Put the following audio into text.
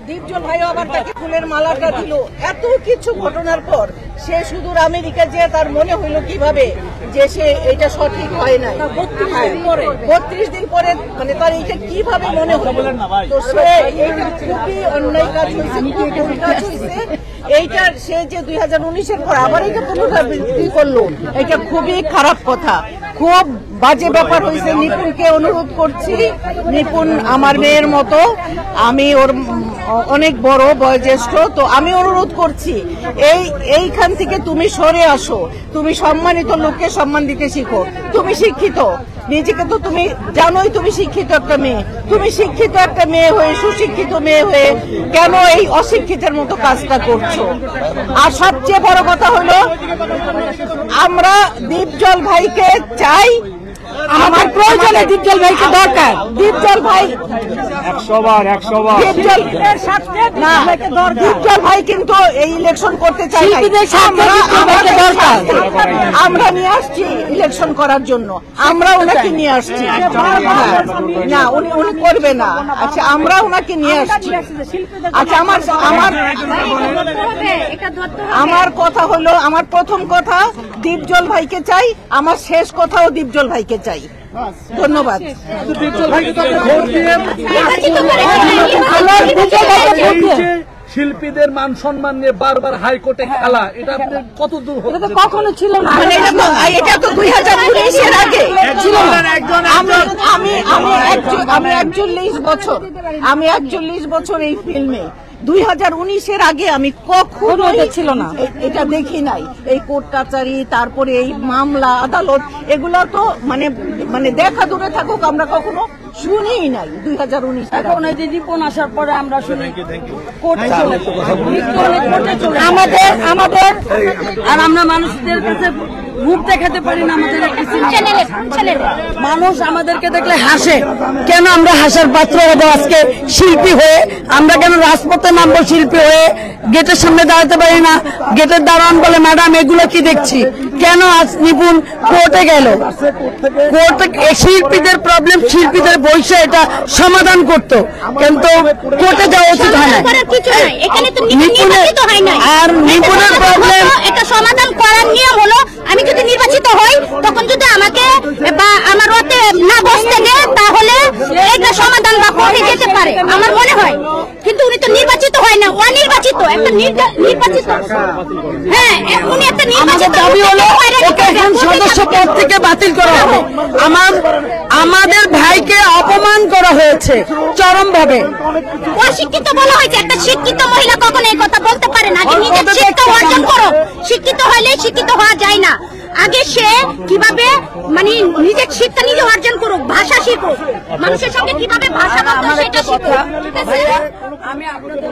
দীপজল ভাইও আবার তাকে ফুলের মালাটা দিল। এত কিছু ঘটনার পর সে সুদূর আমেরিকা যে তার মনে হইলো কিভাবে যে সে এটা সঠিক হয় না, 32 দিন পরে মানে তার এইটা কিভাবে মনে হলো। তো সে এইটা খুবই অন্যায় কাজ হয়েছে, খুব ভুল কাজ হয়েছে। এইটার সে যে 2019-এর পর আবার এটা পুনরাবৃত্তি করলো, এটা খুবই খারাপ কথা, খুব বাজে ব্যাপার হয়েছে। নিপুণকে অনুরোধ করছি, নিপুণ আমার মেয়ের মতো, আমি ওর অনেক বড় বয়োজ্যেষ্ঠ, তো আমি অনুরোধ করছি এইখান থেকে তুমি সরে আসো। তুমি সম্মানিত লোককে সম্মান দিতে শিখো। তুমি শিক্ষিত, নিজেকে তো তুমি জানোই তুমি শিক্ষিত একটা মেয়ে। তুমি শিক্ষিত একটা মেয়ে হয়ে, সুশিক্ষিত মেয়ে হয়ে কেন এই অশিক্ষিতের মতো কাজটা করছো? আর সবচেয়ে বড় কথা হলো আমরা দীপজল ভাইকে চাই, আমার প্রয়োজনে দীপজল ভাইকে দরকার। দীপজল ভাই 100 বার দীপজল ভাই কিন্তু এই ইলেকশন করতে চাই, আমরা নিয়ে আসছি ইলেকশন করার জন্য, আমরা ওনাকে নিয়ে আসছি না, উনি করবে না। আচ্ছা, আমরা ওনাকে নিয়ে আসছি। আচ্ছা, আমার কথা হলো, আমার প্রথম কথা দীপজল ভাইকে চাই, আমার শেষ কথাও দীপজল ভাইকে চাই। ধন্যবাদ। শিল্পীদের মান সম্মান নিয়ে বারবার হাইকোর্টে খেলা, এটা কত দূর কখনো ছিল না, এটা তো 2019-এর আগে ছিল। আমি 41 বছর এই ফিল্মে, 2019-এর আগে আমি কখনো ছিল না, এটা দেখি নাই। এই কোর্ট কাচারি, তারপরে এই মামলা আদালত, এগুলো তো মানে দেখা দূরে থাকুক, আমরা কখনো শুনিই নাই 2019। এখন এই যে রিপন আসার পরে আমরা শুনি আমাদের আর আমরা মানুষদের কাছে মুখ দেখাতে পারি না। আমাদের মানুষ আমাদেরকে দেখলে হাসে, কেন আমরা হাসার পাত্র হবো? আজকে শিল্পী হয়ে আমরা কেন রাজপথে নামবো? শিল্পী হয়ে গেটের সামনে দাঁড়াতে পারি না? গেটের দাঁড়ান বলে ম্যাডাম এগুলো কি দেখছি? কেন আজ নিপুণ কোর্টে গেল? কোর্টে শিল্পীদের প্রবলেম, শিল্পীদের বৈশা এটা সমাধান করত, কিন্তু কোর্টে যাওয়া উচিত হয় না। আর নিপুণের প্রবলেম এটা সমাধান করার নিয়ম হলো, আমি যদি নির্বাচিত হই তখন যদি আমাকে বা আমার ওতে না বসতে দেয় তাহলে এটা সমাধান বা কোর্টে যেতে পারে আমার মনে হয়। কিন্তু উনি তো নির্বাচিত হয় না, অনির্বাচিত একটা নির্বাচিত। হ্যাঁ, উনি একটা নির্বাচিত দাবি হলো এখন সদস্য পদ থেকে বাতিল করা হবে। আমাদের ভাইকে অপমান করা হয়েছে চরমভাবে, অশিক্ষিত বলা হয়েছে। একটা শিক্ষিত মহিলা কখনো এই কথা বলতে পারে না। আগে নিজের শিক্ষা অর্জন করো, শিক্ষিত হলে শিক্ষিত হওয়া যায় না। আগে সে কিভাবে মানে নিজের শিক্ষা নিজে অর্জন করুক, ভাষা শিখুক, মানুষের সঙ্গে কিভাবে ভাষা বলতে সেটা শিখুক। আমি আপনাদের